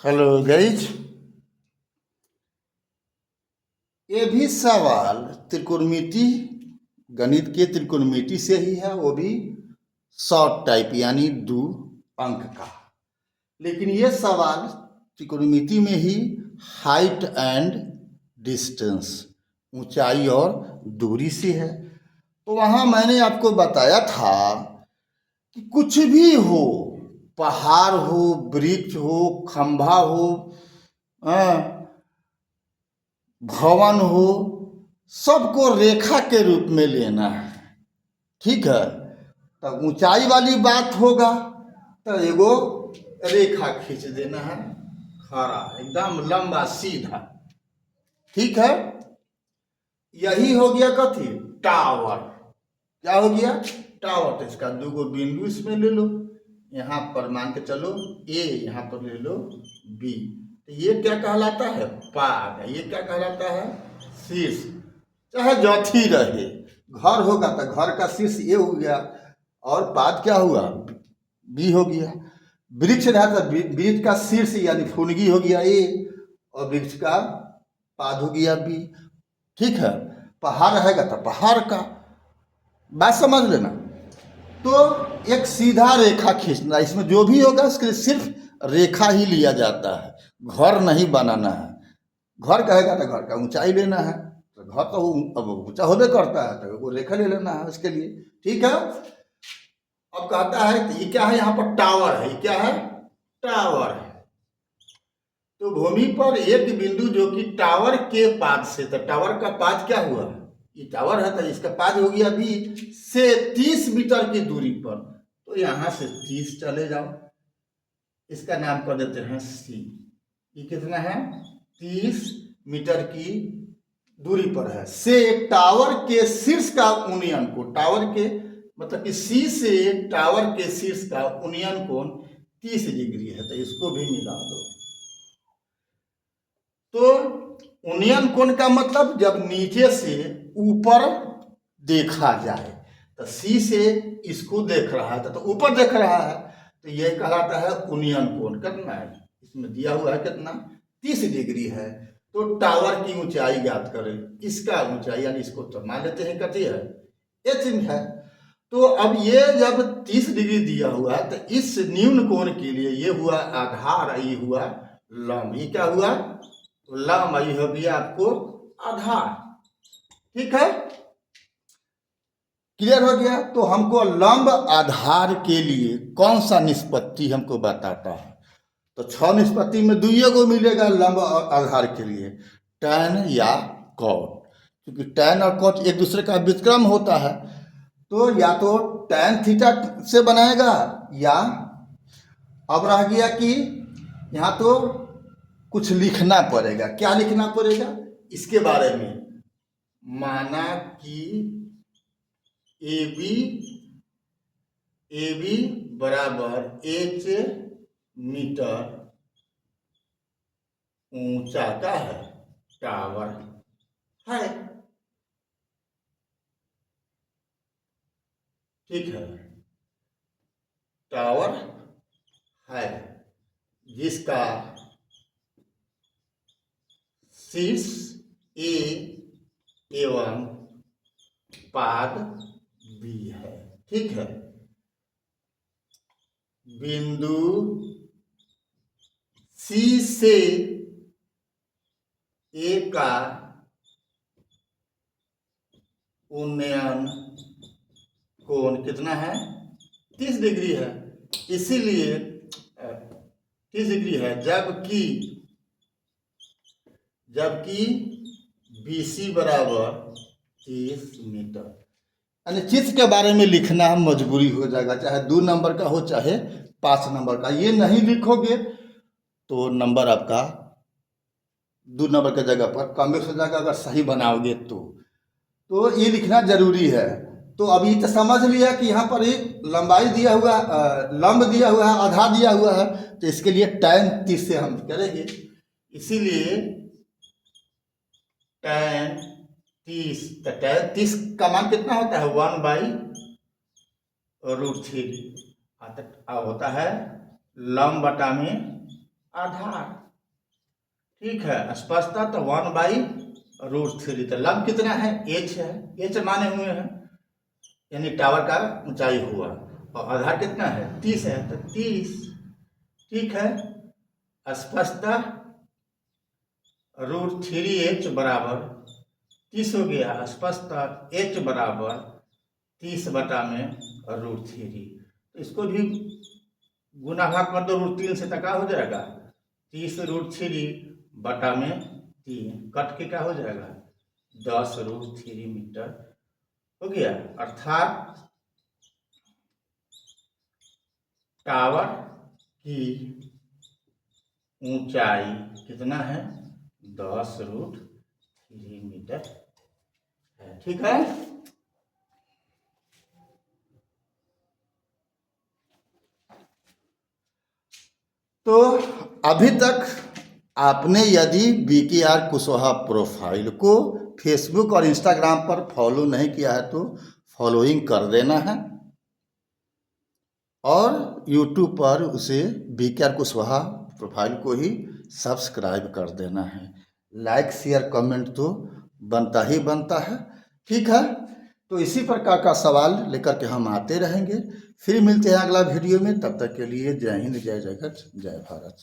Hello guys. ये भी सवाल त्रिकोणमिति गणित के त्रिकोणमिति से ही है, वो भी शॉर्ट टाइप यानी 2 अंक का। लेकिन ये सवाल त्रिकोणमिति में ही हाइट एंड डिस्टेंस, ऊंचाई और दूरी से है। तो वहाँ मैंने आपको बताया था कि कुछ भी हो, पहाड़ हो, वृक्ष हो, खंभा हो, भवन हो, सबको रेखा के रूप में लेना है। ठीक है, तो ऊंचाई वाली बात होगा तो एगो रेखा खींच देना है, खड़ा एकदम लंबा सीधा। ठीक है, यही हो गया कथी, टावर। क्या हो गया, टावर। तो इसका 2 बिंदु इसमें ले लो, यहाँ पर मान के चलो ए, यहाँ पर ले लो बी। तो ये क्या कहलाता है, पाद। ये क्या कहलाता है, शीर्ष। चाहे जथी रहे, घर होगा तो घर का शीर्ष ए हो गया, और पाद क्या हुआ, बी हो गया। वृक्ष रहा तो वृक्ष का शीर्ष यानी फुनगी हो गया ए, और वृक्ष का पाद हो गया बी। ठीक है, पहाड़ रहेगा तो पहाड़ का, बात समझ लेना। तो एक सीधा रेखा खींचना, इसमें जो भी होगा उसके लिए सिर्फ रेखा ही लिया जाता है, घर नहीं बनाना है। घर कहेगा तो घर का ऊंचाई लेना है, तो घर तो अब ऊंचा होबे करता है, तो वो रेखा ले लेना है उसके लिए। ठीक है, अब कहता है कि ये क्या है, यहाँ पर टावर है। ये क्या है, टावर है। तो भूमि पर एक बिंदु जो कि टावर के पाद से, तो टावर का पाद क्या हुआ, ये टावर है तो इसका पाद हो गया बी से 30 मीटर की दूरी पर। तो यहां से 30 चले जाओ, इसका नाम कर देते हैं सी। ये कितना है, 30 मीटर की दूरी पर है। से टावर के शीर्ष का उन्नयन कोण, टावर के मतलब कि सी से टावर के शीर्ष का उन्नयन कोण 30 डिग्री है, तो इसको भी मिला दो। तो उन्नयन कोण का मतलब जब नीचे से ऊपर देखा जाए, तो सी से इसको देख रहा है तो ऊपर देख रहा है, तो यह कहलाता है उन्नयन कोण। कितना है, इसमें दिया हुआ है कितना, 30 डिग्री है। तो टावर की ऊंचाई ज्ञात करें, इसका ऊंचाई यानी इसको तो मान लेते हैं कितनी है, एच है। तो अब ये जब 30 डिग्री दिया हुआ है, तो इस न्यून कोण के लिए ये हुआ आधार, ये हुआ लंब। ये क्या हुआ, तो लंब, ये हो गया आपको आधार। ठीक है, क्लियर हो गया। तो हमको लंब आधार के लिए कौन सा निष्पत्ति हमको बताता है, तो 6 निष्पत्ति में 2 को मिलेगा लंब आधार के लिए, टैन या कॉट। क्योंकि टैन और कॉट एक दूसरे का व्युत्क्रम होता है, तो या तो टैन थीटा से बनाएगा, या अब रह गया कि यहाँ तो कुछ लिखना पड़ेगा। क्या लिखना पड़ेगा, इसके बारे में, माना कि ए बी बराबर एच मीटर ऊंचा का है, टावर है। ठीक है, टावर है जिसका शीर्ष ए एवं पाद बी है। ठीक है, बिंदु सी से ए का उन्नयन कोण कितना है, 30 डिग्री है। इसीलिए 30 डिग्री है, जबकि BC बराबर 30 मीटर। यानी चित्र के बारे में लिखना हम मजबूरी हो जाएगा, चाहे 2 नंबर का हो चाहे 5 नंबर का। ये नहीं लिखोगे तो नंबर आपका 2 नंबर की जगह पर कम हो जाएगा, अगर सही बनाओगे तो ये लिखना जरूरी है। तो अभी तो समझ लिया कि यहाँ पर एक लंबाई दिया हुआ, लंब दिया हुआ है, आधार दिया हुआ है, तो इसके लिए tan 30 से हम करेंगे। इसीलिए tan 30, तो tan 30 का मान कितना होता है, 1/√3 होता है लंब बटा में आधार। ठीक है, स्पष्टता तो 1/√3। तो लंब कितना है, h है, h माने हुए हैं, यानी टावर का ऊंचाई हुआ, और आधार कितना है 30 है, तो 30। ठीक है, स्पष्टता √3h बराबर 30 हो गया, स्पष्टता h बराबर 30/√3। तो इसको भी गुना भाग कर दो √3 से, तक हो जाएगा 30√3/3, कट के क्या हो जाएगा 10√3 मीटर हो गया। अर्थात टावर की ऊंचाई कितना है 10√3 मीटर है। ठीक है, तो अभी तक आपने यदि BKR कुशवाहा प्रोफाइल को फेसबुक और इंस्टाग्राम पर फॉलो नहीं किया है तो फॉलोइंग कर देना है, और यूट्यूब पर उसे BKR कुशवाहा प्रोफाइल को ही सब्सक्राइब कर देना है। लाइक शेयर कमेंट तो बनता ही बनता है। ठीक है, तो इसी प्रकार का सवाल लेकर के हम आते रहेंगे। फिर मिलते हैं अगला वीडियो में, तब तक के लिए जय हिंद, जय जगत, जय भारत।